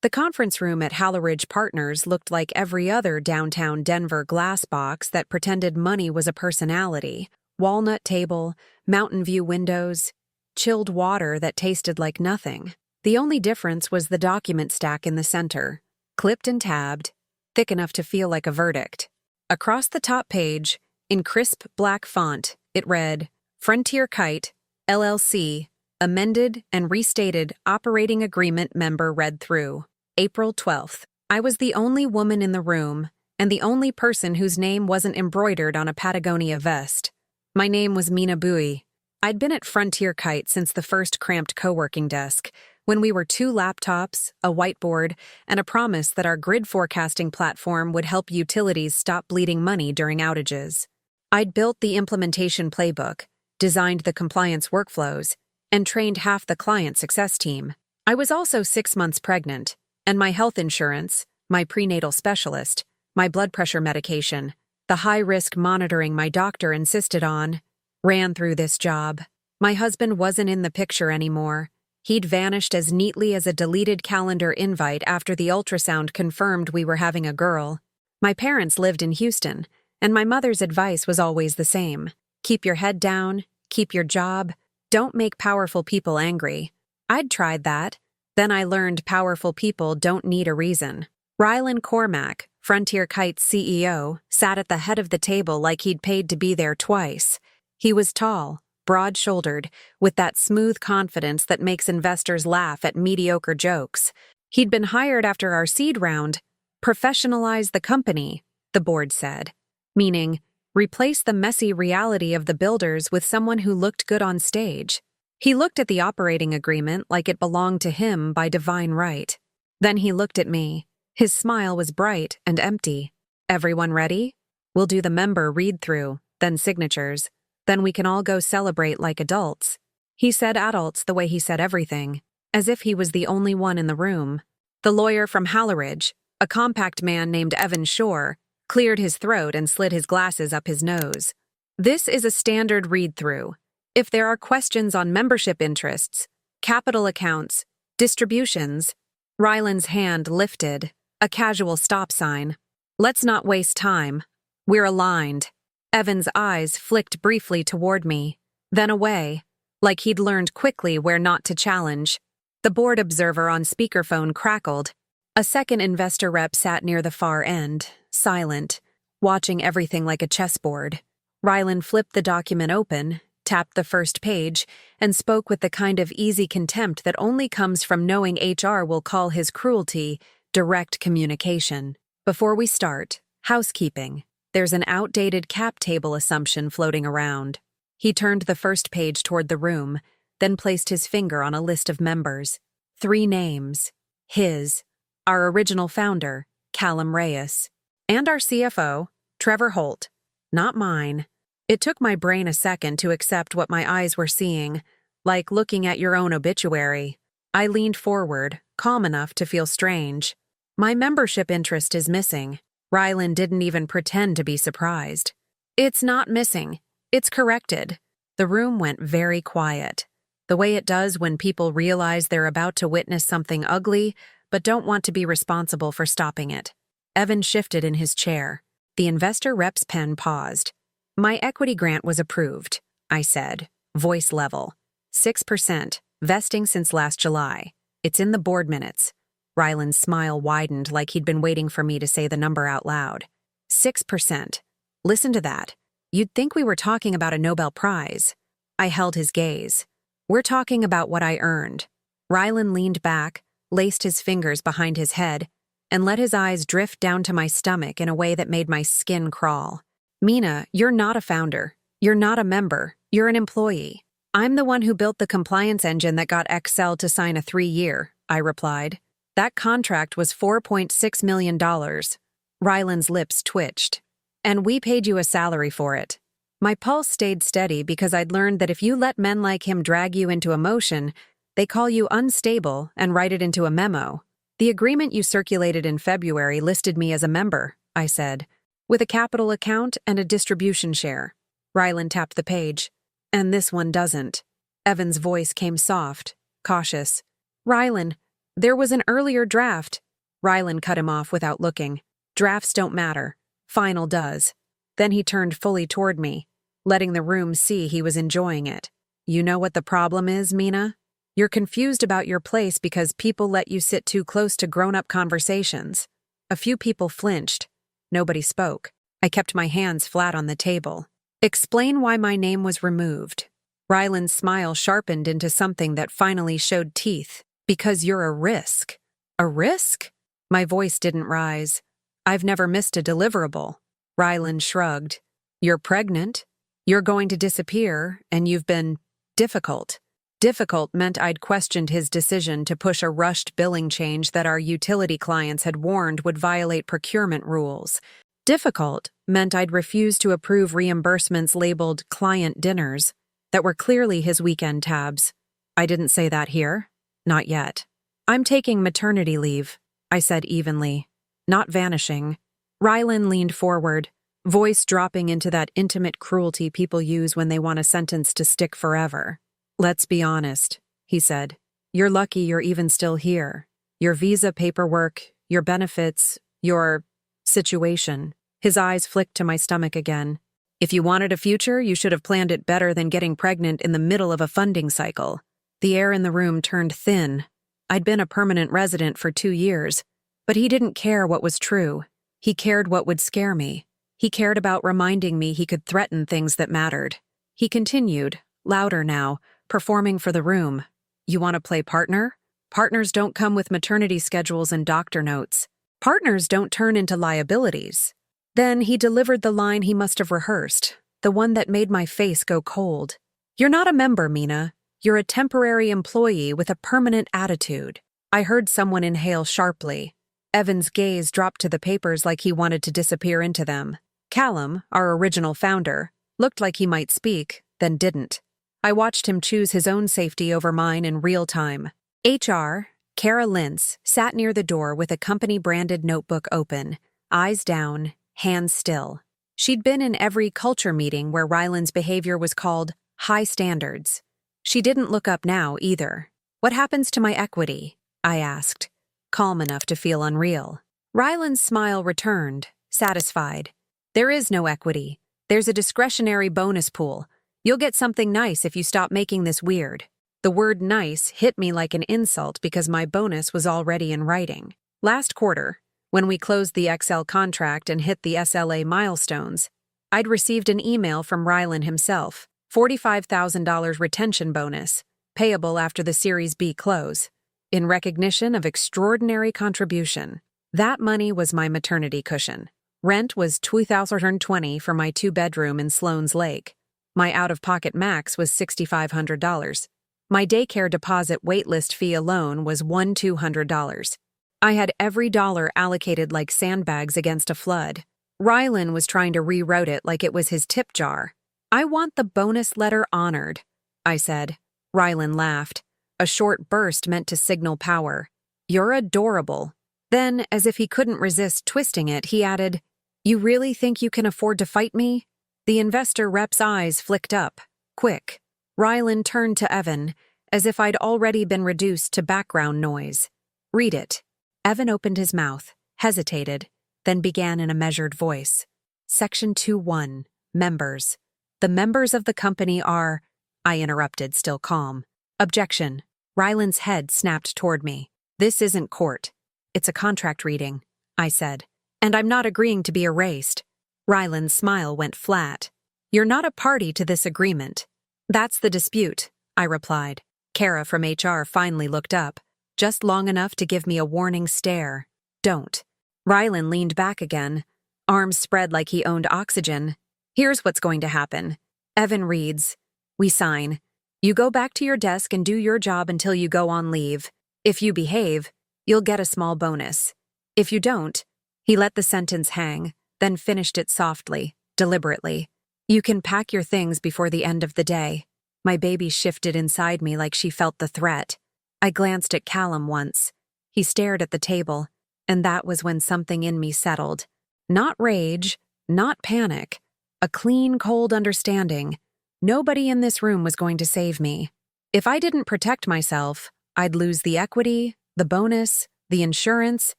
The conference room at Halleridge Partners looked like every other downtown Denver glass box that pretended money was a personality. Walnut table, mountain view windows, chilled water that tasted like nothing. The only difference was the document stack in the center, clipped and tabbed, thick enough to feel like a verdict. Across the top page, in crisp black font, it read, Frontier Kite, LLC, amended and restated operating agreement member read through. April 12th. I was the only woman in the room, and the only person whose name wasn't embroidered on a Patagonia vest. My name was Mina Bui. I'd been at Frontier Kite since the first cramped co-working desk, when we were 2 laptops, a whiteboard, and a promise that our grid forecasting platform would help utilities stop bleeding money during outages. I'd built the implementation playbook, designed the compliance workflows, and trained half the client success team. I was also 6 months pregnant, and my health insurance, my prenatal specialist, my blood pressure medication, the high-risk monitoring my doctor insisted on, ran through this job. My husband wasn't in the picture anymore. He'd vanished as neatly as a deleted calendar invite after the ultrasound confirmed we were having a girl. My parents lived in Houston, and my mother's advice was always the same. Keep your head down, keep your job, don't make powerful people angry. I'd tried that. Then I learned powerful people don't need a reason. Rylan Cormack, Frontier Kite's CEO, sat at the head of the table like he'd paid to be there twice. He was tall, broad-shouldered, with that smooth confidence that makes investors laugh at mediocre jokes. He'd been hired after our seed round. Professionalize the company, the board said. Meaning, replace the messy reality of the builders with someone who looked good on stage. He looked at the operating agreement like it belonged to him by divine right. Then he looked at me. His smile was bright and empty. Everyone ready? We'll do the member read-through, then signatures. Then we can all go celebrate like adults. He said adults the way he said everything, as if he was the only one in the room. The lawyer from Halleridge, a compact man named Evan Shore, cleared his throat and slid his glasses up his nose. This is a standard read-through. If there are questions on membership interests, capital accounts, distributions, Rylan's hand lifted, a casual stop sign. Let's not waste time. We're aligned. Evan's eyes flicked briefly toward me, then away, like he'd learned quickly where not to challenge. The board observer on speakerphone crackled. A second investor rep sat near the far end, silent, watching everything like a chessboard. Rylan flipped the document open, tapped the first page, and spoke with the kind of easy contempt that only comes from knowing HR will call his cruelty direct communication. Before we start, housekeeping. There's an outdated cap table assumption floating around. He turned the first page toward the room, then placed his finger on a list of members. 3 names. His, our original founder, Callum Reyes, and our CFO, Trevor Holt. Not mine. It took my brain a second to accept what my eyes were seeing, like looking at your own obituary. I leaned forward, calm enough to feel strange. My membership interest is missing. Rylan didn't even pretend to be surprised. It's not missing. It's corrected. The room went very quiet, the way it does when people realize they're about to witness something ugly but don't want to be responsible for stopping it. Evan shifted in his chair. The investor rep's pen paused. My equity grant was approved, I said, voice level. 6%, vesting since last July. It's in the board minutes. Rylan's smile widened like he'd been waiting for me to say the number out loud. 6%. Listen to that. You'd think we were talking about a Nobel Prize. I held his gaze. We're talking about what I earned. Rylan leaned back, laced his fingers behind his head, and let his eyes drift down to my stomach in a way that made my skin crawl. Mina, you're not a founder. You're not a member. You're an employee. I'm the one who built the compliance engine that got Excel to sign a 3-year, I replied. That contract was $4.6 million. Rylan's lips twitched. And we paid you a salary for it. My pulse stayed steady because I'd learned that if you let men like him drag you into emotion, they call you unstable and write it into a memo. The agreement you circulated in February listed me as a member, I said, with a capital account and a distribution share. Rylan tapped the page. And this one doesn't. Evan's voice came soft, cautious. Rylan, There was an earlier draft. Rylan cut him off without looking. Drafts don't matter. Final does. Then he turned fully toward me, letting the room see he was enjoying it. You know what the problem is, Mina? You're confused about your place because people let you sit too close to grown-up conversations. A few people flinched. Nobody spoke. I kept my hands flat on the table. Explain why my name was removed. Ryland's smile sharpened into something that finally showed teeth. Because you're a risk. A risk? My voice didn't rise. I've never missed a deliverable. Ryland shrugged. You're pregnant. You're going to disappear, and you've been difficult. Difficult meant I'd questioned his decision to push a rushed billing change that our utility clients had warned would violate procurement rules. Difficult meant I'd refused to approve reimbursements labeled client dinners that were clearly his weekend tabs. I didn't say that here. Not yet. I'm taking maternity leave, I said evenly. Not vanishing. Rylan leaned forward, voice dropping into that intimate cruelty people use when they want a sentence to stick forever. Let's be honest, he said. You're lucky you're even still here. Your visa paperwork, your benefits, your situation. His eyes flicked to my stomach again. If you wanted a future, you should have planned it better than getting pregnant in the middle of a funding cycle. The air in the room turned thin. I'd been a permanent resident for 2 years, but he didn't care what was true. He cared what would scare me. He cared about reminding me he could threaten things that mattered. He continued, louder now, performing for the room. You want to play partner? Partners don't come with maternity schedules and doctor notes. Partners don't turn into liabilities. Then he delivered the line he must have rehearsed, the one that made my face go cold. You're not a member, Mina. You're a temporary employee with a permanent attitude. I heard someone inhale sharply. Evan's gaze dropped to the papers like he wanted to disappear into them. Callum, our original founder, looked like he might speak, then didn't. I watched him choose his own safety over mine in real time. HR, Kara Lintz, sat near the door with a company-branded notebook open, eyes down, hands still. She'd been in every culture meeting where Ryland's behavior was called high standards. She didn't look up now, either. What happens to my equity? I asked, calm enough to feel unreal. Ryland's smile returned, satisfied. There is no equity. There's a discretionary bonus pool. You'll get something nice if you stop making this weird. The word nice hit me like an insult because my bonus was already in writing. Last quarter, when we closed the XL contract and hit the SLA milestones, I'd received an email from Ryland himself. $45,000 retention bonus, payable after the Series B close, in recognition of extraordinary contribution. That money was my maternity cushion. Rent was $2,020 for my 2-bedroom in Sloan's Lake. My out-of-pocket max was $6,500. My daycare deposit waitlist fee alone was $1,200. I had every dollar allocated like sandbags against a flood. Rylan was trying to rewrote it like it was his tip jar. I want the bonus letter honored, I said. Rylan laughed, a short burst meant to signal power. You're adorable. Then, as if he couldn't resist twisting it, he added, You really think you can afford to fight me? The investor rep's eyes flicked up, quick. Rylan turned to Evan, as if I'd already been reduced to background noise. Read it. Evan opened his mouth, hesitated, then began in a measured voice. Section 2.1. Members. The members of the company are... I interrupted, still calm. Objection. Ryland's head snapped toward me. This isn't court. It's a contract reading, I said. And I'm not agreeing to be erased. Ryland's smile went flat. You're not a party to this agreement. That's the dispute, I replied. Kara from HR finally looked up, just long enough to give me a warning stare. Don't. Ryland leaned back again, arms spread like he owned oxygen. Here's what's going to happen. Evan reads. We sign. You go back to your desk and do your job until you go on leave. If you behave, you'll get a small bonus. If you don't, he let the sentence hang, then finished it softly, deliberately. You can pack your things before the end of the day. My baby shifted inside me like she felt the threat. I glanced at Callum once. He stared at the table, and that was when something in me settled. Not rage, not panic. A clean, cold understanding. Nobody in this room was going to save me. If I didn't protect myself, I'd lose the equity, the bonus, the insurance,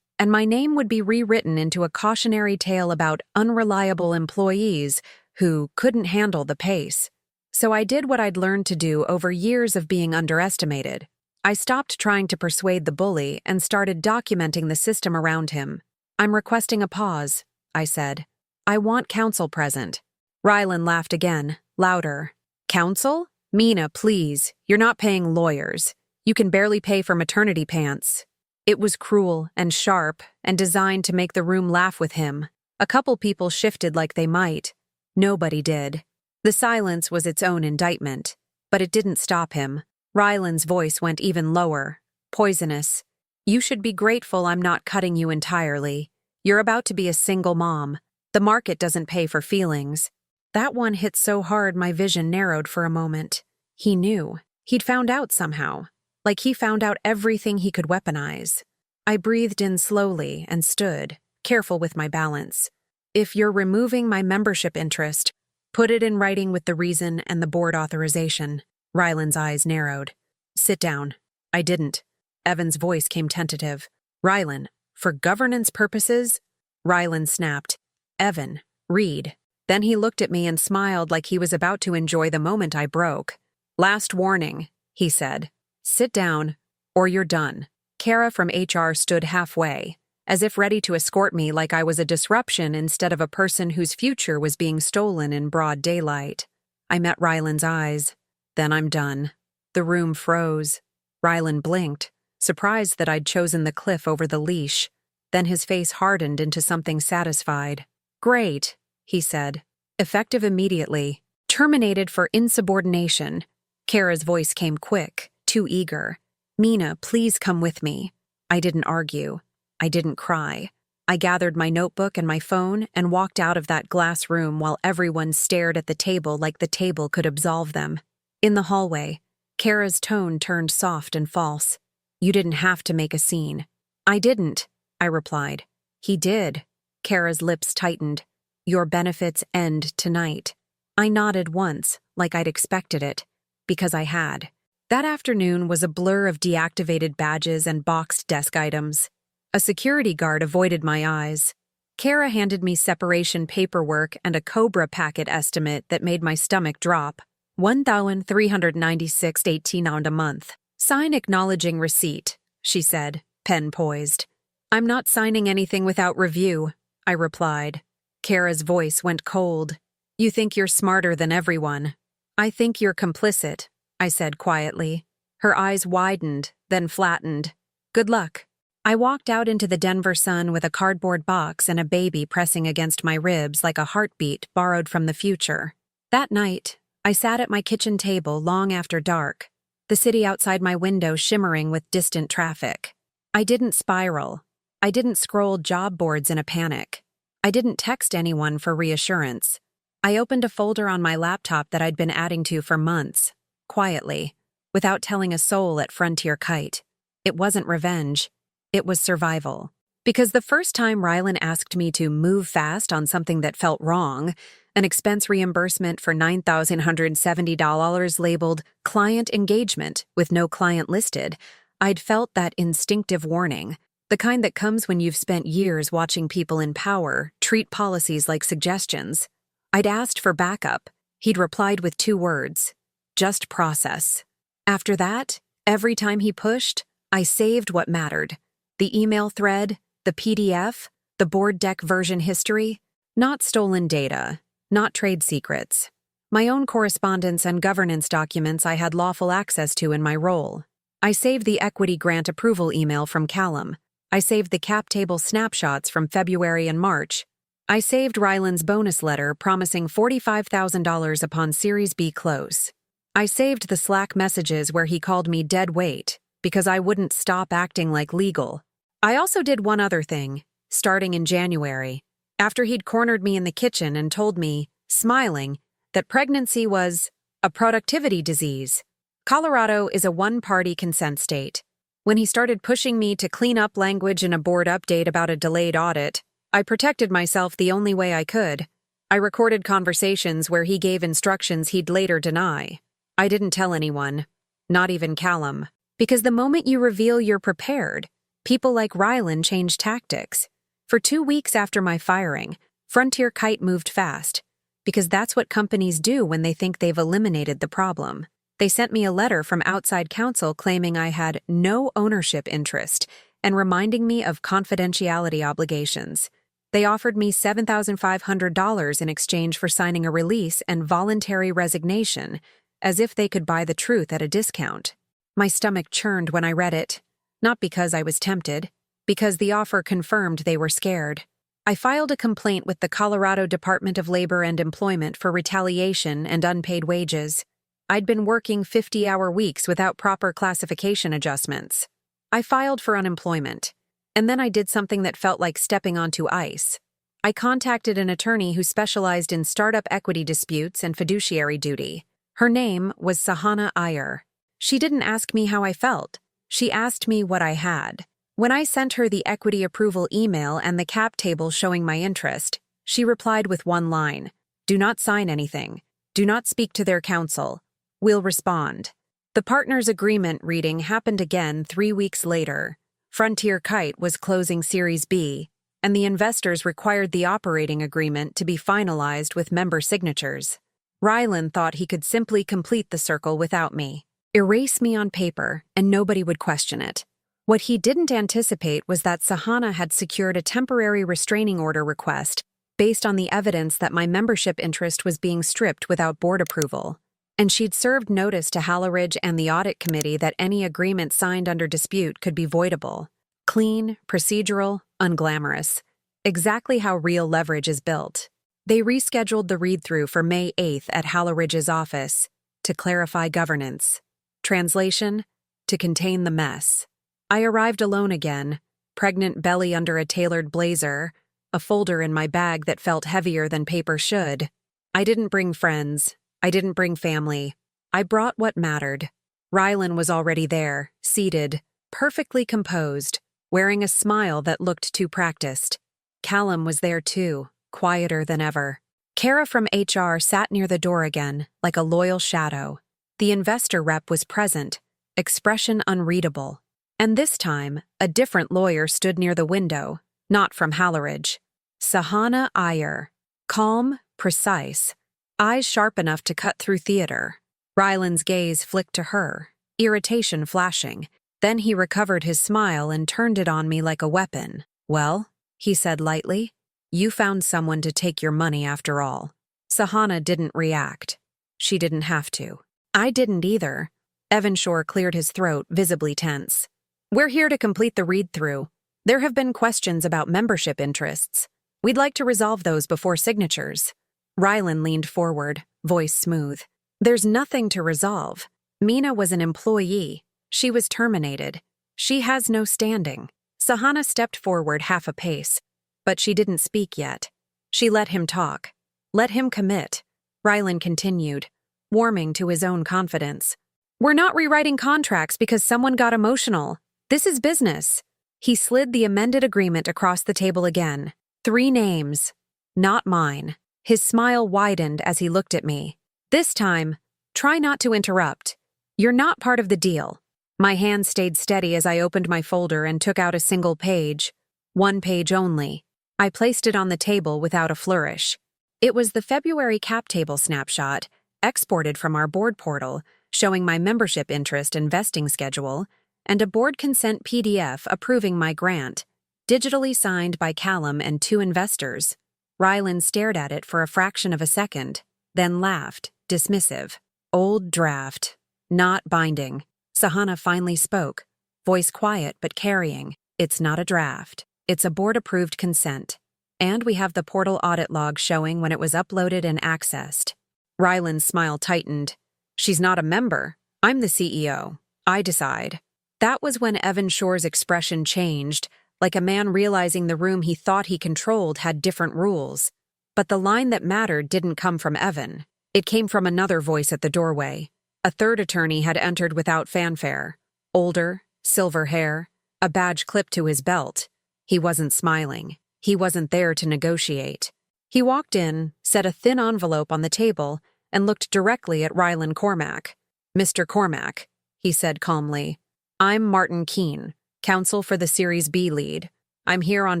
and my name would be rewritten into a cautionary tale about unreliable employees who couldn't handle the pace. So I did what I'd learned to do over years of being underestimated. I stopped trying to persuade the bully and started documenting the system around him. "I'm requesting a pause," I said. "I want counsel present." Rylan laughed again, louder. "Counsel? Mina, please. You're not paying lawyers. You can barely pay for maternity pants." It was cruel and sharp and designed to make the room laugh with him. A couple people shifted like they might. Nobody did. The silence was its own indictment, but it didn't stop him. Rylan's voice went even lower, poisonous. "You should be grateful I'm not cutting you entirely. You're about to be a single mom. The market doesn't pay for feelings." That one hit so hard my vision narrowed for a moment. He knew. He'd found out somehow. Like he found out everything he could weaponize. I breathed in slowly and stood, careful with my balance. "If you're removing my membership interest, put it in writing with the reason and the board authorization." Rylan's eyes narrowed. "Sit down." I didn't. Evan's voice came tentative. "Rylan, for governance purposes?" Rylan snapped. "Evan, read." Then he looked at me and smiled like he was about to enjoy the moment I broke. "Last warning," he said. "Sit down, or you're done." Kara from HR stood halfway, as if ready to escort me like I was a disruption instead of a person whose future was being stolen in broad daylight. I met Rylan's eyes. "Then I'm done." The room froze. Rylan blinked, surprised that I'd chosen the cliff over the leash. Then his face hardened into something satisfied. "Great," he said. "Effective immediately. Terminated for insubordination." Kara's voice came quick, too eager. "Mina, please come with me." I didn't argue. I didn't cry. I gathered my notebook and my phone and walked out of that glass room while everyone stared at the table like the table could absolve them. In the hallway, Kara's tone turned soft and false. "You didn't have to make a scene." "I didn't," I replied. "He did." Kara's lips tightened. "Your benefits end tonight." I nodded once, like I'd expected it, because I had. That afternoon was a blur of deactivated badges and boxed desk items. A security guard avoided my eyes. Kara handed me separation paperwork and a COBRA packet estimate that made my stomach drop. $1,396.18 a month. "Sign acknowledging receipt," she said, pen poised. "I'm not signing anything without review," I replied. Kara's voice went cold. "You think you're smarter than everyone." "I think you're complicit," I said quietly. Her eyes widened, then flattened. "Good luck." I walked out into the Denver sun with a cardboard box and a baby pressing against my ribs like a heartbeat borrowed from the future. That night, I sat at my kitchen table long after dark, the city outside my window shimmering with distant traffic. I didn't spiral. I didn't scroll job boards in a panic. I didn't text anyone for reassurance. I opened a folder on my laptop that I'd been adding to for months, quietly, without telling a soul at Frontier Kite. It wasn't revenge. It was survival. Because the first time Rylan asked me to move fast on something that felt wrong, an expense reimbursement for $9,170 labeled client engagement with no client listed, I'd felt that instinctive warning, the kind that comes when you've spent years watching people in power treat policies like suggestions. I'd asked for backup. He'd replied with 2 words, "Just process." After that, every time he pushed, I saved what mattered. The email thread, the PDF, the board deck version history, not stolen data, not trade secrets. My own correspondence and governance documents I had lawful access to in my role. I saved the equity grant approval email from Callum. I saved the cap table snapshots from February and March. I saved Rylan's bonus letter promising $45,000 upon Series B close. I saved the Slack messages where he called me dead weight because I wouldn't stop acting like legal. I also did one other thing, starting in January, after he'd cornered me in the kitchen and told me, smiling, that pregnancy was a productivity disease. Colorado is a one-party consent state. When he started pushing me to clean up language in a board update about a delayed audit, I protected myself the only way I could. I recorded conversations where he gave instructions he'd later deny. I didn't tell anyone, not even Callum, Because the moment you reveal you're prepared, people like Rylan change tactics. For 2 weeks after my firing, Frontier Kite moved fast, because that's what companies do when they think they've eliminated the problem. They sent me a letter from outside counsel claiming I had no ownership interest and reminding me of confidentiality obligations. They offered me $7,500 in exchange for signing a release and voluntary resignation, as if they could buy the truth at a discount. My stomach churned when I read it, not because I was tempted, because the offer confirmed they were scared. I filed a complaint with the Colorado Department of Labor and Employment for retaliation and unpaid wages. I'd been working 50-hour weeks without proper classification adjustments. I filed for unemployment, and then I did something that felt like stepping onto ice. I contacted an attorney who specialized in startup equity disputes and fiduciary duty. Her name was Sahana Iyer. She didn't ask me how I felt. She asked me what I had. When I sent her the equity approval email and the cap table showing my interest, she replied with one line: "Do not sign anything. Do not speak to their counsel. We'll respond." The partners' agreement reading happened again 3 weeks later. Frontier Kite was closing Series B, and the investors required the operating agreement to be finalized with member signatures. Rylan thought he could simply complete the circle without me, erase me on paper, and nobody would question it. What he didn't anticipate was that Sahana had secured a temporary restraining order request based on the evidence that my membership interest was being stripped without board approval. And she'd served notice to Halleridge and the audit committee that any agreement signed under dispute could be voidable. Clean, procedural, unglamorous. Exactly how real leverage is built. They rescheduled the read-through for May 8th at Halleridge's office to clarify governance. Translation: to contain the mess. I arrived alone again, pregnant belly under a tailored blazer, a folder in my bag that felt heavier than paper should. I didn't bring friends. I didn't bring family. I brought what mattered. Rylan was already there, seated, perfectly composed, wearing a smile that looked too practiced. Callum was there too, quieter than ever. Kara from HR sat near the door again, like a loyal shadow. The investor rep was present, expression unreadable. And this time, a different lawyer stood near the window, not from Halleridge. Sahana Iyer. Calm, precise, eyes sharp enough to cut through theater. Rylan's gaze flicked to her, irritation flashing. Then he recovered his smile and turned it on me like a weapon. "Well," he said lightly, "you found someone to take your money after all." Sahana didn't react. She didn't have to. I didn't either. Evan Shore cleared his throat, visibly tense. "We're here to complete the read-through. There have been questions about membership interests. We'd like to resolve those before signatures." Rylan leaned forward, voice smooth. "There's nothing to resolve. Mina was an employee. She was terminated. She has no standing." Sahana stepped forward half a pace, but she didn't speak yet. She let him talk. Let him commit. Rylan continued, warming to his own confidence. "We're not rewriting contracts because someone got emotional. This is business." He slid the amended agreement across the table again. 3 names. Not mine. His smile widened as he looked at me. "This time, try not to interrupt. You're not part of the deal." My hand stayed steady as I opened my folder and took out a single page. 1 page only. I placed it on the table without a flourish. It was the February cap table snapshot, exported from our board portal, showing my membership interest and vesting schedule, and a board consent PDF approving my grant, digitally signed by Callum and 2 investors. Rylan stared at it for a fraction of a second, then laughed, dismissive. "Old draft. Not binding." Sahana finally spoke, voice quiet but carrying. "It's not a draft. It's a board-approved consent. And we have the portal audit log showing when it was uploaded and accessed." Rylan's smile tightened. "She's not a member. I'm the CEO. I decide." That was when Evan Shore's expression changed, like a man realizing the room he thought he controlled had different rules. But the line that mattered didn't come from Evan. It came from another voice at the doorway. A third attorney had entered without fanfare. Older, silver hair, a badge clipped to his belt. He wasn't smiling. He wasn't there to negotiate. He walked in, set a thin envelope on the table, and looked directly at Rylan Cormack. "Mr. Cormack," he said calmly, I'm Martin Keene, counsel for the Series B lead. I'm here on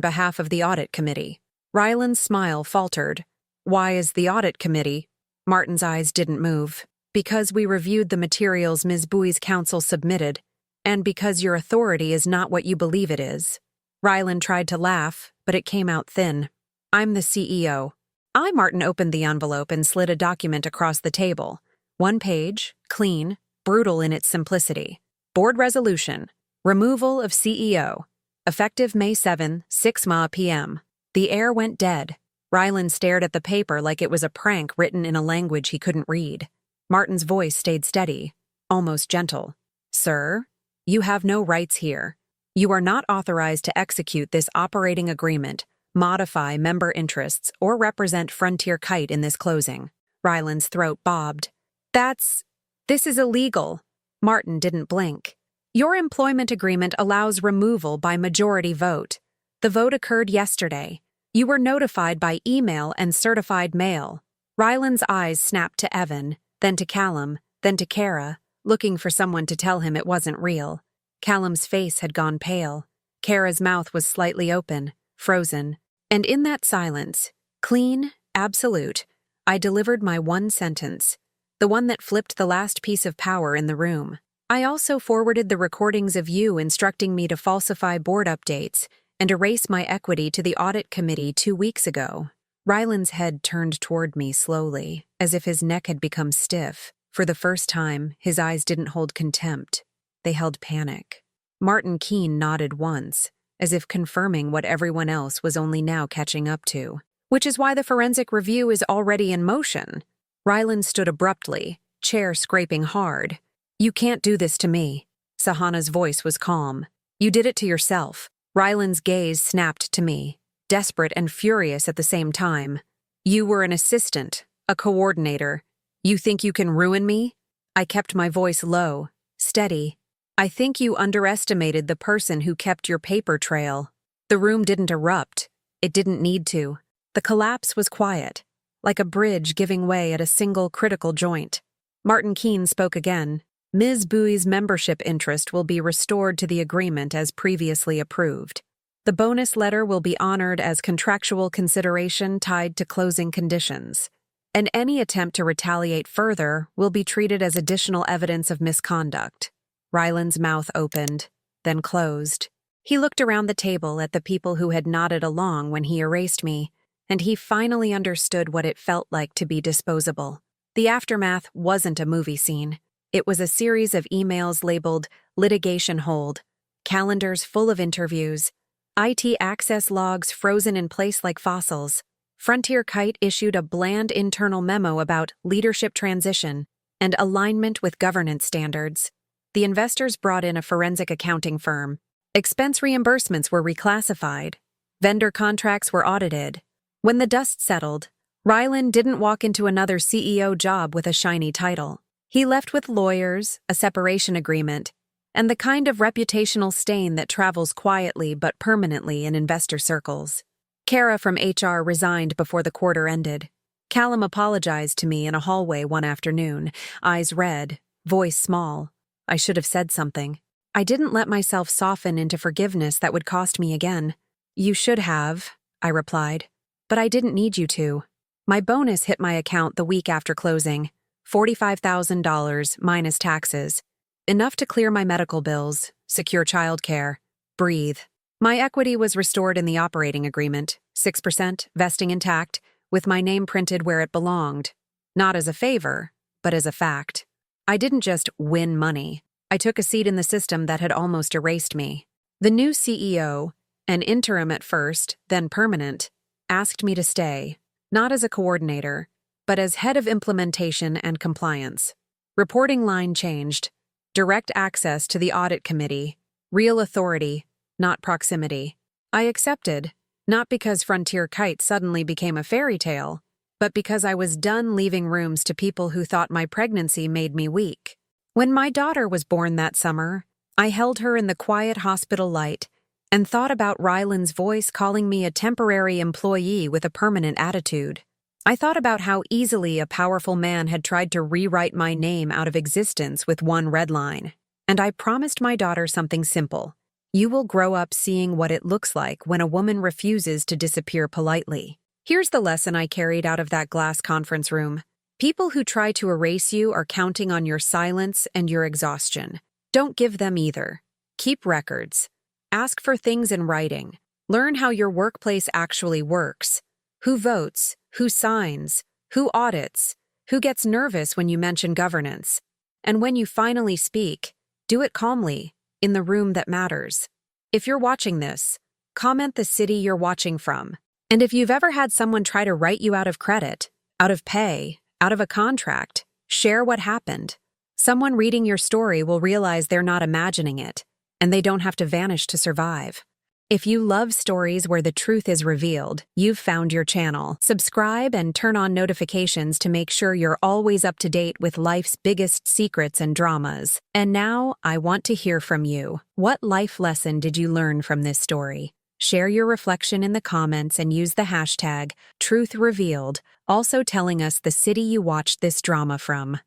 behalf of the audit committee. Ryland's smile faltered. Why is the audit committee? Martin's eyes didn't move. Because we reviewed the materials Ms. Bowie's counsel submitted, and because your authority is not what you believe it is. Ryland tried to laugh, but it came out thin. I'm the CEO. Martin opened the envelope and slid a document across the table. 1 page, clean, brutal in its simplicity. Board resolution. Removal of CEO. Effective May 7, 6 p.m. The air went dead. Ryland stared at the paper like it was a prank written in a language he couldn't read. Martin's voice stayed steady, almost gentle. Sir, you have no rights here. You are not authorized to execute this operating agreement, modify member interests, or represent Frontier Kite in this closing. Ryland's throat bobbed. This is illegal. Martin didn't blink. Your employment agreement allows removal by majority vote. The vote occurred yesterday. You were notified by email and certified mail. Ryland's eyes snapped to Evan, then to Callum, then to Kara, looking for someone to tell him it wasn't real. Callum's face had gone pale. Kara's mouth was slightly open, frozen. And in that silence, clean, absolute, I delivered my one sentence, the one that flipped the last piece of power in the room. I also forwarded the recordings of you instructing me to falsify board updates and erase my equity to the audit committee 2 weeks ago. Ryland's head turned toward me slowly, as if his neck had become stiff. For the first time, his eyes didn't hold contempt. They held panic. Martin Keene nodded once, as if confirming what everyone else was only now catching up to. Which is why the forensic review is already in motion. Ryland stood abruptly, chair scraping hard. You can't do this to me. Sahana's voice was calm. You did it to yourself. Ryland's gaze snapped to me, desperate and furious at the same time. You were an assistant, a coordinator. You think you can ruin me? I kept my voice low, steady. I think you underestimated the person who kept your paper trail. The room didn't erupt. It didn't need to. The collapse was quiet, like a bridge giving way at a single critical joint. Martin Keene spoke again. Ms. Bowie's membership interest will be restored to the agreement as previously approved. The bonus letter will be honored as contractual consideration tied to closing conditions, and any attempt to retaliate further will be treated as additional evidence of misconduct. Ryland's mouth opened, then closed. He looked around the table at the people who had nodded along when he erased me, and he finally understood what it felt like to be disposable. The aftermath wasn't a movie scene. It was a series of emails labeled litigation hold, calendars full of interviews, IT access logs frozen in place like fossils. Frontier Kite issued a bland internal memo about leadership transition and alignment with governance standards. The investors brought in a forensic accounting firm. Expense reimbursements were reclassified. Vendor contracts were audited. When the dust settled, Ryland didn't walk into another CEO job with a shiny title. He left with lawyers, a separation agreement, and the kind of reputational stain that travels quietly but permanently in investor circles. Kara from HR resigned before the quarter ended. Callum apologized to me in a hallway one afternoon, eyes red, voice small. I should have said something. I didn't let myself soften into forgiveness that would cost me again. You should have, I replied, but I didn't need you to. My bonus hit my account the week after closing. $45,000 minus taxes. Enough to clear my medical bills, secure childcare, breathe. My equity was restored in the operating agreement, 6%, vesting intact, with my name printed where it belonged. Not as a favor, but as a fact. I didn't just win money. I took a seat in the system that had almost erased me. The new CEO, an interim at first, then permanent, asked me to stay, not as a coordinator, but as head of implementation and compliance. Reporting line changed. Direct access to the audit committee. Real authority, not proximity. I accepted, not because Frontier Kite suddenly became a fairy tale, but because I was done leaving rooms to people who thought my pregnancy made me weak. When my daughter was born that summer, I held her in the quiet hospital light and thought about Ryland's voice calling me a temporary employee with a permanent attitude. I thought about how easily a powerful man had tried to rewrite my name out of existence with one red line. And I promised my daughter something simple. You will grow up seeing what it looks like when a woman refuses to disappear politely. Here's the lesson I carried out of that glass conference room. People who try to erase you are counting on your silence and your exhaustion. Don't give them either. Keep records. Ask for things in writing. Learn how your workplace actually works. Who votes? Who signs? Who audits? Who gets nervous when you mention governance? And when you finally speak, do it calmly, in the room that matters. If you're watching this, comment the city you're watching from. And if you've ever had someone try to write you out of credit, out of pay, out of a contract, share what happened. Someone reading your story will realize they're not imagining it, and they don't have to vanish to survive. If you love stories where the truth is revealed, you've found your channel. Subscribe and turn on notifications to make sure you're always up to date with life's biggest secrets and dramas. And now, I want to hear from you. What life lesson did you learn from this story? Share your reflection in the comments and use the hashtag #TruthRevealed, also telling us the city you watched this drama from.